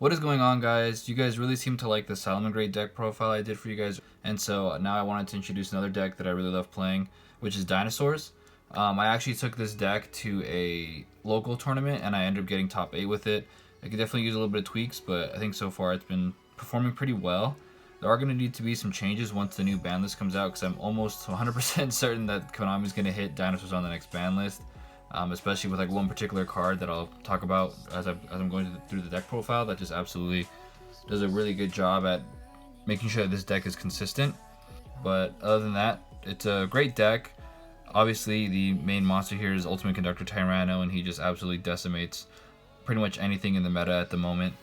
What is going on, guys? You guys really seem to like the Salmon Grade deck profile I did for you guys, and so now I wanted to introduce another deck that I really love playing, which is Dinosaurs. I actually took this deck to a local tournament and I ended up getting top 8 with it. I could definitely use a little bit of tweaks, but I think so far it's been performing pretty well. There are going to need to be some changes once the new ban list comes out, because I'm almost 100% certain that Konami's going to hit Dinosaurs on the next ban list. Especially with like one particular card that I'll talk about as I'm going through the deck profile that just absolutely does a really good job at making sure that this deck is consistent. But other than that, it's a great deck. Obviously, the main monster here is Ultimate Conductor Tyranno, and he just absolutely decimates pretty much anything in the meta at the moment.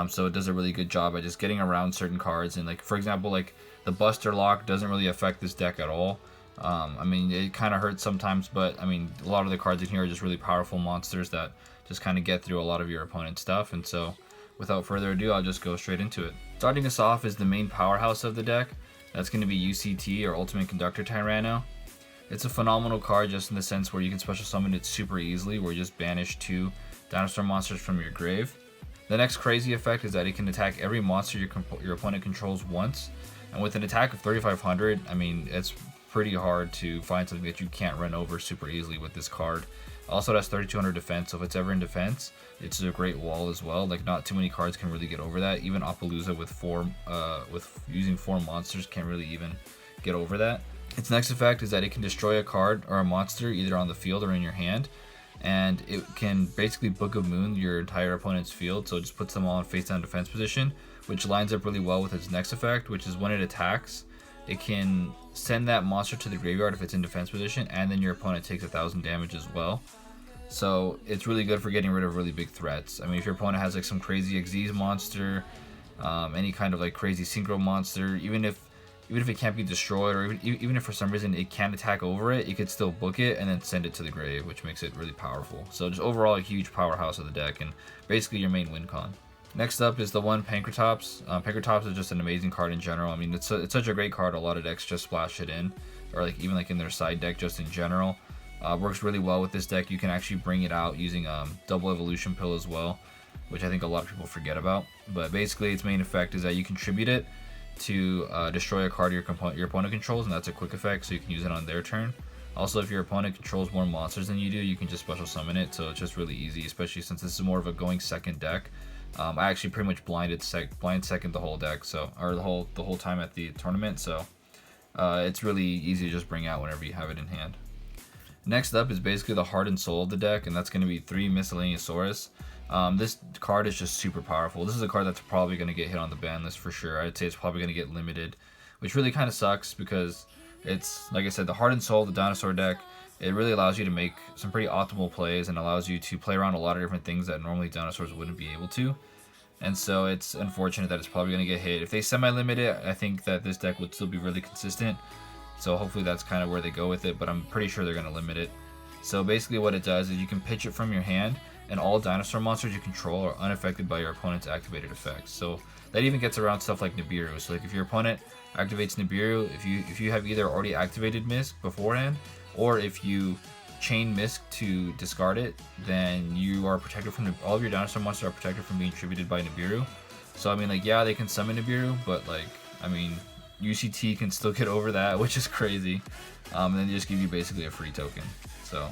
So it does a really good job at just getting around certain cards. And like, for example, like the Buster Lock doesn't really affect this deck at all. I mean, it kind of hurts sometimes, but I mean, a lot of the cards in here are just really powerful monsters that just kind of get through a lot of your opponent's stuff. And so, without further ado, I'll just go straight into it. Starting us off is the main powerhouse of the deck. That's going to be UCT, or Ultimate Conductor Tyranno. It's a phenomenal card just in the sense where you can special summon it super easily, where you just banish 2 dinosaur monsters from your grave. The next crazy effect is that it can attack every monster your opponent controls once. And with an attack of 3500, I mean, it's pretty hard to find something that you can't run over super easily with this card. Also, it has 3200 defense, so if it's ever in defense, it's a great wall as well. Like, not too many cards can really get over that. Even Appaloosa with using 4 monsters can't really even get over that. Its next effect is that it can destroy a card or a monster either on the field or in your hand, and it can basically Book of Moon your entire opponent's field, so it just puts them all in face down defense position, which lines up really well with its next effect, which is when it attacks, it can send that monster to the graveyard if it's in defense position, and then your opponent takes 1000 damage as well. So it's really good for getting rid of really big threats. I mean, if your opponent has like some crazy Xyz monster, any kind of like crazy synchro monster, even if it can't be destroyed, or even if for some reason it can't attack over it, you could still book it and then send it to the grave, which makes it really powerful. So just overall a huge powerhouse of the deck, and basically your main win con. Next up is the one Pankratops. Pankratops is just an amazing card in general. I mean, it's such a great card. A lot of decks just splash it in, or like even like in their side deck just in general. Works really well with this deck. You can actually bring it out using double evolution pill as well, which I think a lot of people forget about. But basically, its main effect is that you contribute it to destroy a card your opponent controls, and that's a quick effect, so you can use it on their turn. Also, if your opponent controls more monsters than you do, you can just special summon it, so it's just really easy, especially since this is more of a going second deck. I actually pretty much blind second the whole deck, so the whole time at the tournament, so it's really easy to just bring out whenever you have it in hand. Next up is basically the heart and soul of the deck, and that's going to be 3 Miscellaneousaurus. This card is just super powerful. This is a card that's probably going to get hit on the ban list for sure. I'd say it's probably going to get limited, which really kind of sucks because it's, like I said, the heart and soul of the dinosaur deck. It really allows you to make some pretty optimal plays and allows you to play around a lot of different things that normally dinosaurs wouldn't be able to. And so it's unfortunate that it's probably going to get hit. If they semi-limit it, I think that this deck would still be really consistent. So hopefully that's kind of where they go with it, but I'm pretty sure they're going to limit it. So basically what it does is you can pitch it from your hand, and all dinosaur monsters you control are unaffected by your opponent's activated effects. So that even gets around stuff like Nibiru. So like if your opponent activates Nibiru, if you have either already activated Misk beforehand, or if you chain Misk to discard it, then you are protected from all of your dinosaur monsters are protected from being tributed by Nibiru. So I mean, like, yeah, they can summon Nibiru, but like, I mean, UCT can still get over that, which is crazy. And then they just give you basically a free token. So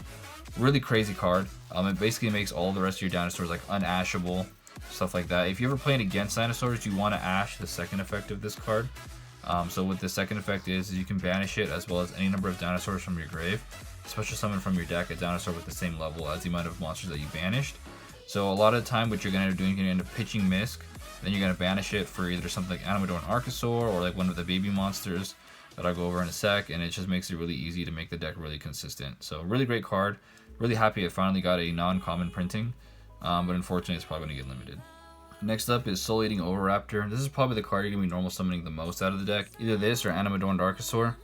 really crazy card. It basically makes all the rest of your dinosaurs like unashable, stuff like that. If you're ever playing against dinosaurs, you want to ash the second effect of this card. So what the second effect is you can banish it as well as any number of dinosaurs from your grave. Special summon from your deck a dinosaur with the same level as the amount of monsters that you banished. So a lot of the time what you're going to end up doing, you're going to end up pitching Misk, then you're going to banish it for either something like Animador and Archosaur or like one of the baby monsters that I'll go over in a sec, and it just makes it really easy to make the deck really consistent. So really great card. Really happy it finally got a non-common printing, but unfortunately it's probably going to get limited. Next up is Soul Eating Oviraptor. This is probably the card you're going to be normal summoning the most out of the deck. Either this or Animador and Archosaur.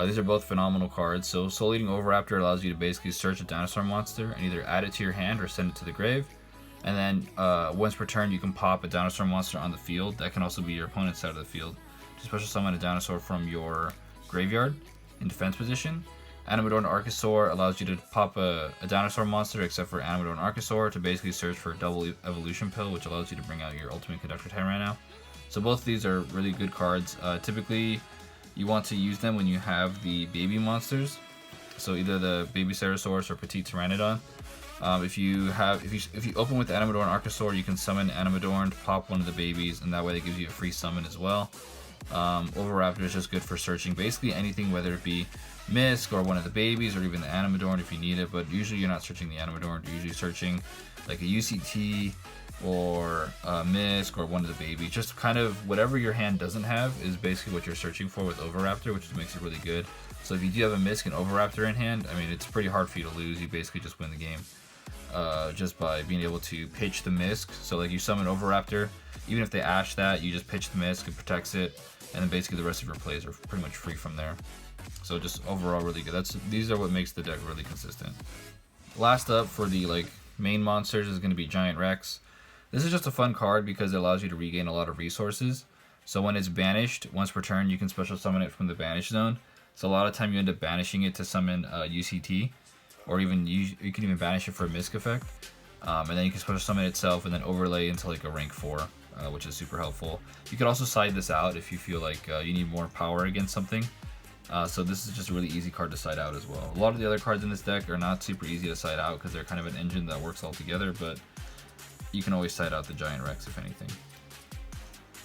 These are both phenomenal cards. So Soul Eating Oviraptor allows you to basically search a dinosaur monster and either add it to your hand or send it to the grave. And then once per turn you can pop a dinosaur monster on the field. That can also be your opponent's side of the field. To special summon a dinosaur from your graveyard in defense position. Animador and Archosaur allows you to pop a dinosaur monster, except for Animador and Archosaur, to basically search for a double evolution pill, which allows you to bring out your ultimate conductor type right now. So both of these are really good cards. Typically, you want to use them when you have the baby monsters, so either the baby Ceratosaurus or Petite Pteranodon. If you open with Animador and Archosaur, you can summon Animador and pop one of the babies, and that way it gives you a free summon as well. Oviraptor is just good for searching basically anything, whether it be Misk or one of the babies or even the Animadorn if you need it, but usually you're not searching the Animadorn, you're usually searching like a UCT or a Misk or one of the babies. Just kind of whatever your hand doesn't have is basically what you're searching for with Oviraptor, which makes it really good. So if you do have a Misk and Oviraptor in hand, I mean, it's pretty hard for you to lose. You basically just win the game just by being able to pitch the Misk. So like you summon Oviraptor, even if they ash that, you just pitch the Misk, it protects it, and then basically the rest of your plays are pretty much free from there. So just overall really good. These are what makes the deck really consistent. Last up for the like main monsters is going to be Giant Rex. This is just a fun card because it allows you to regain a lot of resources. So when it's banished, once per turn, you can special summon it from the banish zone. So a lot of time you end up banishing it to summon UCT, or even you can even banish it for a Misk effect. And then you can special summon itself and then overlay into like a rank 4, which is super helpful. You could also side this out if you feel like you need more power against something. So this is just a really easy card to side out as well. A lot of the other cards in this deck are not super easy to side out because they're kind of an engine that works all together, but you can always side out the Giant Rex if anything.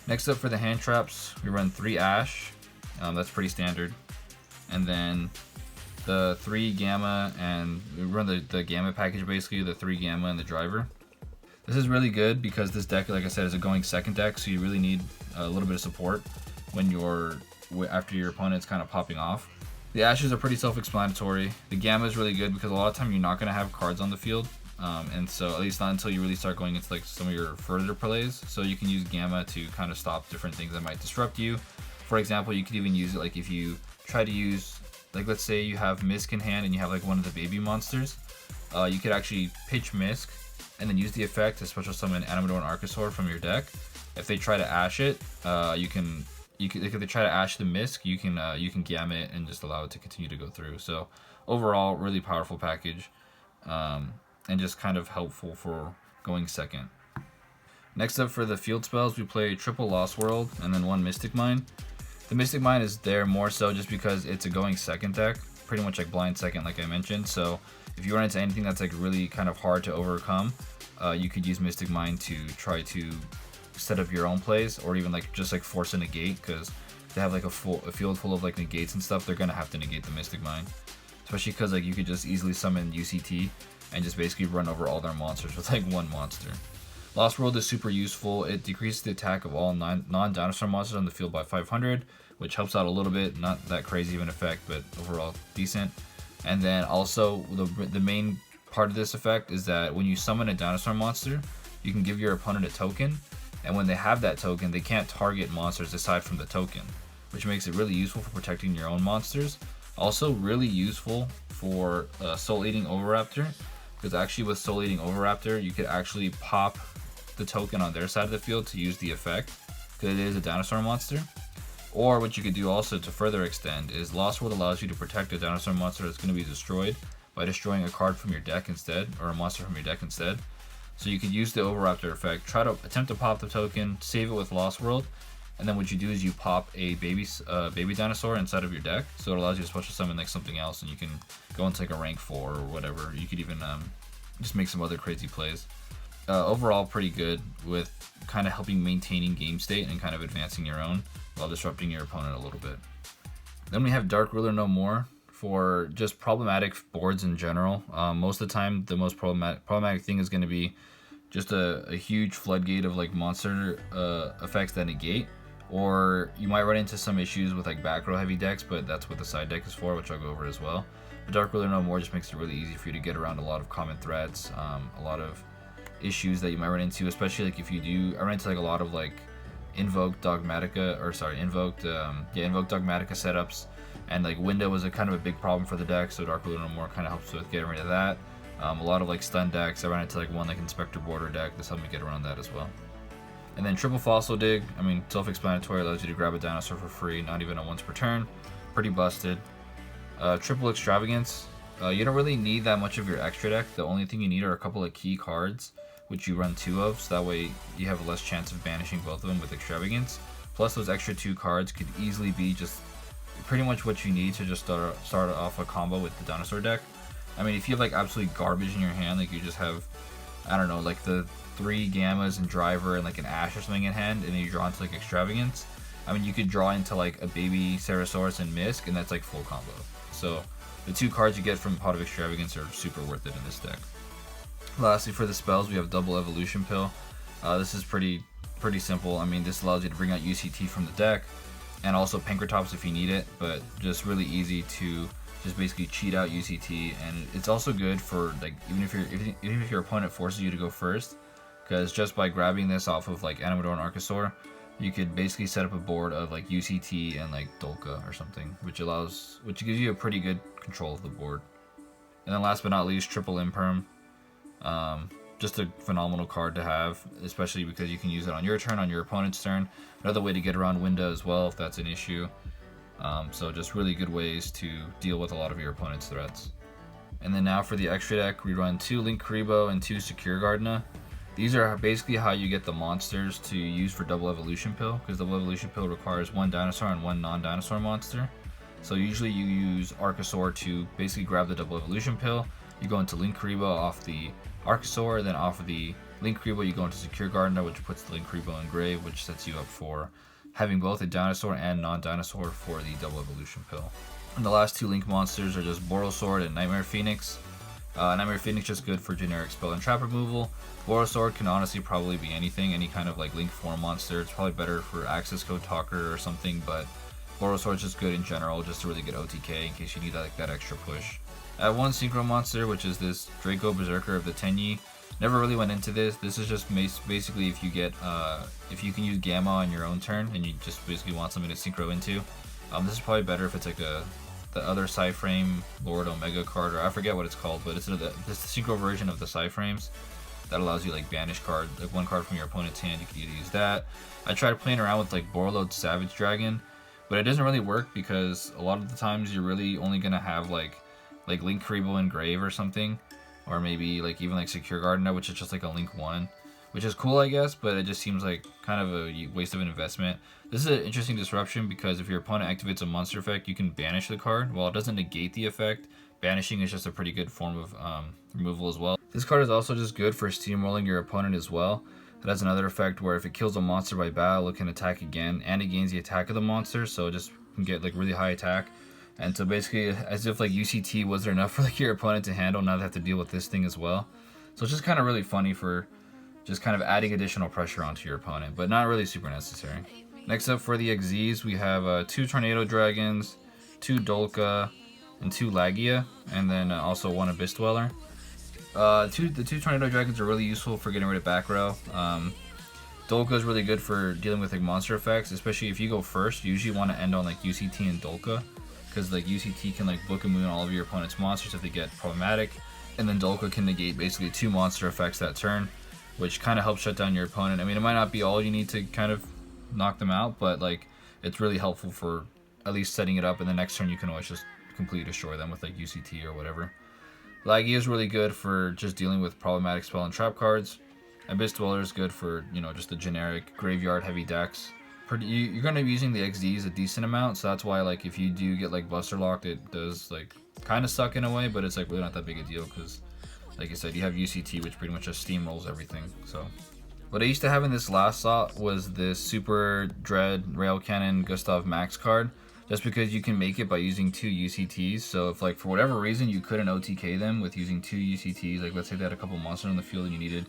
Next up for the hand traps, we run 3 Ash. That's pretty standard. And then the 3 Gamma, and we run the Gamma package basically, the 3 Gamma and the Driver. This is really good because this deck, like I said, is a going second deck, so you really need a little bit of support when you're after your opponent's kind of popping off. The Ashes are pretty self-explanatory. The Gamma is really good because a lot of time you're not going to have cards on the field, and so at least not until you really start going into like some of your further plays. So you can use Gamma to kind of stop different things that might disrupt you. For example, you could even use it like if you try to use, like let's say you have Misk in hand and you have like one of the baby monsters, you could actually pitch Misk and then use the effect to special summon Animador and Archosaur from your deck. If they try to ash it, if they try to ash the Misk, you can Gamma it and just allow it to continue to go through. So overall, really powerful package, and just kind of helpful for going second. Next up for the field spells, we play triple Lost World and then 1 Mystic Mine. The Mystic Mine is there more so just because it's a going second deck, pretty much like blind second like I mentioned. So if you run into anything that's like really kind of hard to overcome, you could use Mystic Mine to try to set up your own plays, or even like just like force a negate, because they have like a field full of like negates and stuff. They're gonna have to negate the Mystic Mine, especially because like you could just easily summon UCT and just basically run over all their monsters with like 1 monster. Lost World is super useful. It decreases the attack of all non-dinosaur monsters on the field by 500, which helps out a little bit. Not that crazy of an effect, but overall decent. And then also the main part of this effect is that when you summon a dinosaur monster, you can give your opponent a token. And when they have that token, they can't target monsters aside from the token, which makes it really useful for protecting your own monsters. Also really useful for Soul Eating Oviraptor, because actually with Soul Eating Oviraptor, you could actually pop the token on their side of the field to use the effect, because it is a dinosaur monster. Or what you could do also to further extend is Lost World allows you to protect a dinosaur monster that's going to be destroyed by destroying a card from your deck instead, or a monster from your deck instead. So you could use the Oviraptor effect, try to attempt to pop the token, save it with Lost World, and then what you do is you pop a baby dinosaur inside of your deck, so it allows you to special summon like something else, and you can go into like a rank 4 or whatever. You could even just make some other crazy plays. Overall pretty good with kind of helping maintaining game state and kind of advancing your own while disrupting your opponent a little bit. Then we have Dark Ruler No More for just problematic boards in general. Most of the time, the most problematic thing is going to be just a huge floodgate of like monster effects that negate, or you might run into some issues with like back row heavy decks, but that's what the side deck is for, which I'll go over as well. But Dark Ruler No More just makes it really easy for you to get around a lot of common threats, a lot of issues that you might run into, especially like if you do. I run into like a lot of like invoked Dogmatica setups, and like window was a kind of a big problem for the deck, so Dark Ruler No More kind of helps with getting rid of that. A lot of like stun decks, I ran into like one like Inspector Border deck. This helped me get around that as well. And then triple Fossil Dig, I mean, self-explanatory, allows you to grab a dinosaur for free, not even a once per turn. Pretty busted. Triple Extravagance. You don't really need that much of your extra deck. The only thing you need are a couple of key cards, which you run 2 of, so that way you have less chance of banishing both of them with Extravagance. Plus those extra 2 cards could easily be just pretty much what you need to just start off a combo with the Dinosaur deck. I mean, if you have like absolute garbage in your hand, like you just have, I don't know, like the 3 Gammas and Driver and like an Ash or something in hand, and then you draw into like Extravagance, I mean, you could draw into like a baby Ceratosaurus and Misk, and that's like full combo. So the 2 cards you get from Pot of Extravagance are super worth it in this deck. Lastly, for the spells, we have Double Evolution Pill. This is pretty simple. I mean, this allows you to bring out UCT from the deck, and also Pankratops if you need it, but just really easy to just basically cheat out UCT. And it's also good for like even if your opponent forces you to go first, because just by grabbing this off of like Animador and Archosaur, you could basically set up a board of like UCT and like Dolka or something, which gives you a pretty good control of the board. And then last but not least, Triple Imperm. Just a phenomenal card to have, especially because you can use it on your turn, on your opponent's turn. Another way to get around Winda as well if that's an issue. So just really good ways to deal with a lot of your opponent's threats. And then now for the extra deck, we run 2 Linkuriboh and 2 Secure Gardena. These are basically how you get the monsters to use for Double Evolution Pill, because Double Evolution Pill requires 1 Dinosaur and 1 non-Dinosaur monster. So usually you use Archosaur to basically grab the Double Evolution Pill. You go into Linkuriboh off the Archosaur, then off of the Linkuriboh you go into Secure Gardena, which puts the Linkuriboh in grave, which sets you up for having both a Dinosaur and non-Dinosaur for the Double Evolution Pill. And the last 2 Link monsters are just Borosword and Nightmare Phoenix. Nightmare Phoenix just good for generic spell and trap removal. Borosword can honestly probably be anything, any kind of like Link form monster. It's probably better for Access Code Talker or something, but Borosword's just good in general, just to really get OTK in case you need that extra push. I have 1 Synchro monster, which is this Draco Berserker of the Tenyi. Never really went into this. This is just basically if you can use Gamma on your own turn and you just basically want something to synchro into. This is probably better if it's like the other Psyframe Lord Omega card, or I forget what it's called, but it's the synchro version of the Psyframes that allows you like banish card, like 1 card from your opponent's hand. You can either use that. I tried playing around with like Borreload Savage Dragon, but it doesn't really work because a lot of the times you're really only gonna have like Linkuriboh in grave or something, or maybe like even like Secure Gardena, which is just like a Link 1, which is cool I guess, but it just seems like kind of a waste of an investment. This is an interesting disruption because if your opponent activates a monster effect, you can banish the card. While it doesn't negate the effect, banishing is just a pretty good form of removal as well. This card is also just good for steamrolling your opponent as well. It has another effect where if it kills a monster by battle, it can attack again, and it gains the attack of the monster, so it just can get like really high attack. And so basically, as if like UCT wasn't enough for like your opponent to handle, now they have to deal with this thing as well. So it's just kind of really funny for just kind of adding additional pressure onto your opponent, but not really super necessary. Next up for the XZs, we have 2 Tornado Dragons, 2 Dolka, and 2 Lagia, and then also 1 Abyss Dweller. The 2 Tornado Dragons are really useful for getting rid of back row. Dolka is really good for dealing with like monster effects, especially if you go first. You usually want to end on like UCT and Dolka, because like UCT can like book and moon all of your opponent's monsters if they get problematic, and then Dolka can negate basically 2 monster effects that turn, which kind of helps shut down your opponent. I mean, it might not be all you need to kind of knock them out, but like it's really helpful for at least setting it up, and the next turn you can always just completely destroy them with like UCT or whatever. Lagia is really good for just dealing with problematic spell and trap cards. Abyss Dweller is good for, you know, just the generic graveyard heavy decks. You're going to be using the XDs a decent amount, so that's why like if you do get like Buster Locked, it does like kind of suck in a way, but it's like really not that big a deal because like I said, you have UCT, which pretty much just steamrolls everything. So what I used to have in this last slot was this Super Dread Rail Cannon Gustav Max card, just because you can make it by using 2 UCTs. So if like for whatever reason you couldn't OTK them with using 2 UCTs, like let's say they had a couple monsters on the field and you needed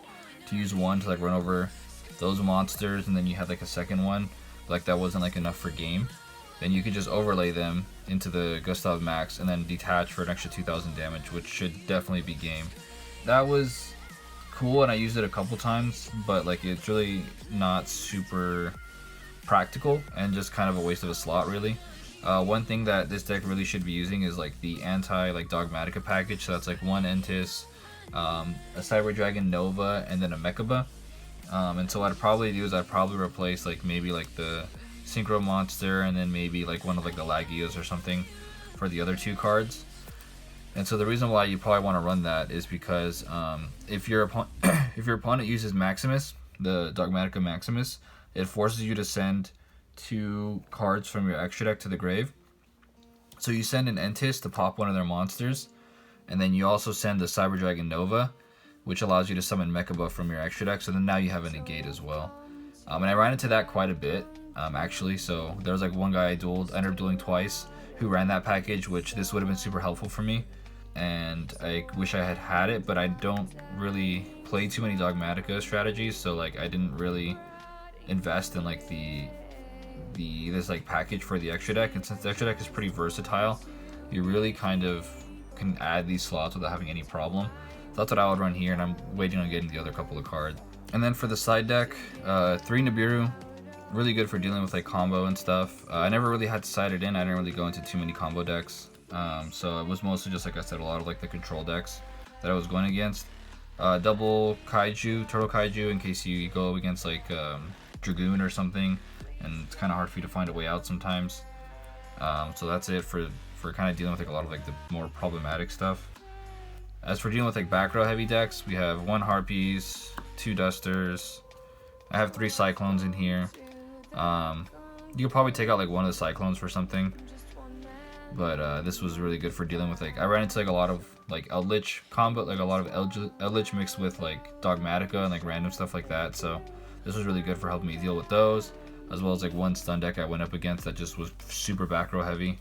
to use 1 to like run over those monsters, and then you had like a second one, like that wasn't like enough for game, then you could just overlay them into the Gustav Max and then detach for an extra 2000 damage, which should definitely be game. That was cool and I used it a couple times, but like it's really not super practical and just kind of a waste of a slot really. One thing that this deck really should be using is like the anti like Dogmatica package, so that's like 1 Entis, a Cyber Dragon Nova, and then a Mechaba. And so what I'd probably do is I'd probably replace like maybe like the Synchro Monster and then maybe like one of like the Lagios or something for the other 2 cards. And so the reason why you probably want to run that is because if your opponent uses Maximus, the Dogmatica Maximus, it forces you to send 2 cards from your extra deck to the grave. So you send an Entis to pop one of their monsters, and then you also send the Cyber Dragon Nova, which allows you to summon Mecha Buff from your extra deck. So then now you have a negate as well. And I ran into that quite a bit, actually. So there was like one guy I ended up dueling twice, who ran that package, which this would have been super helpful for me. And I wish I had it, but I don't really play too many Dogmatica strategies, so like I didn't really invest in like this like package for the extra deck. And since the extra deck is pretty versatile, you really kind of can add these slots without having any problem. So that's what I would run here, and I'm waiting on getting the other couple of cards. And then for the side deck, 3 Nibiru, really good for dealing with like combo and stuff. I never really had to side it in. I didn't really go into too many combo decks. So it was mostly just, like I said, a lot of like the control decks that I was going against. Double Kaiju, Turtle Kaiju, in case you go against like Dragoon or something, and it's kind of hard for you to find a way out sometimes. So that's it for kind of dealing with like a lot of like the more problematic stuff. As for dealing with like back row heavy decks, we have 1 Harpies, 2 Dusters. I have 3 Cyclones in here. You could probably take out like one of the Cyclones for something. But this was really good for dealing with like, I ran into like a lot of like Eldritch combo, like a lot of Eldritch mixed with like Dogmatica and like random stuff like that. So this was really good for helping me deal with those, as well as like 1 stun deck I went up against that just was super back row heavy.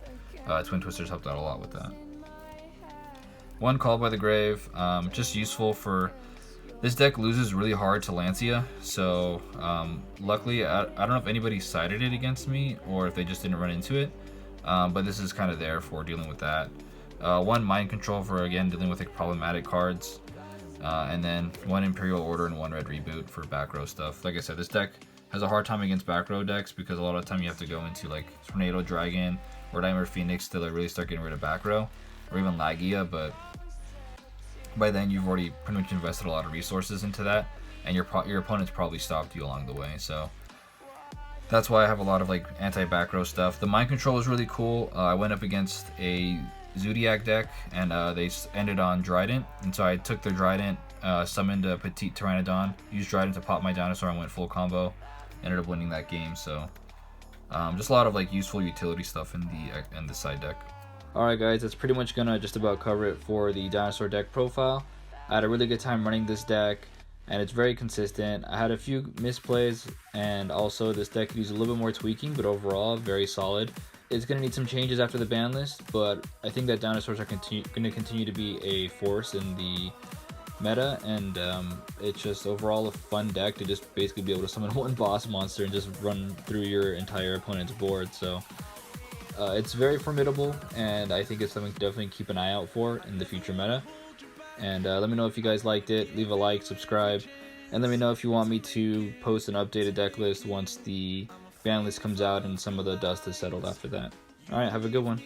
Twin Twisters helped out a lot with that. 1 Call by the Grave, just useful for, this deck loses really hard to Lancia, so luckily I don't know if anybody sided it against me or if they just didn't run into it. But this is kind of there for dealing with that. 1 Mind Control for, again, dealing with like problematic cards. And then 1 Imperial Order and 1 Red Reboot for back row stuff. Like I said, this deck has a hard time against back row decks because a lot of the time you have to go into like Tornado Dragon or Nightmare Phoenix to like really start getting rid of back row, or even Lagia, but by then you've already pretty much invested a lot of resources into that, and your opponent's probably stopped you along the way. So that's why I have a lot of like anti-back row stuff. The Mind Control was really cool. I went up against a Zodiac deck, and they ended on Drident, and so I took their Drident, summoned a Petite Pteranodon, used Drident to pop my Dinosaur, and went full combo. Ended up winning that game. So just a lot of like useful utility stuff in the side deck. Alright guys, that's pretty much gonna just about cover it for the Dinosaur deck profile. I had a really good time running this deck, and it's very consistent. I had a few misplays, and also this deck could use a little bit more tweaking, but overall very solid. It's going to need some changes after the ban list, but I think that Dinosaurs are going to continue to be a force in the meta, and it's just overall a fun deck to just basically be able to summon 1 boss monster and just run through your entire opponent's board. So it's very formidable, and I think it's something to definitely keep an eye out for in the future meta. And let me know if you guys liked it. Leave a like, subscribe, and let me know if you want me to post an updated deck list once the ban list comes out and some of the dust is settled after that. Alright, have a good one.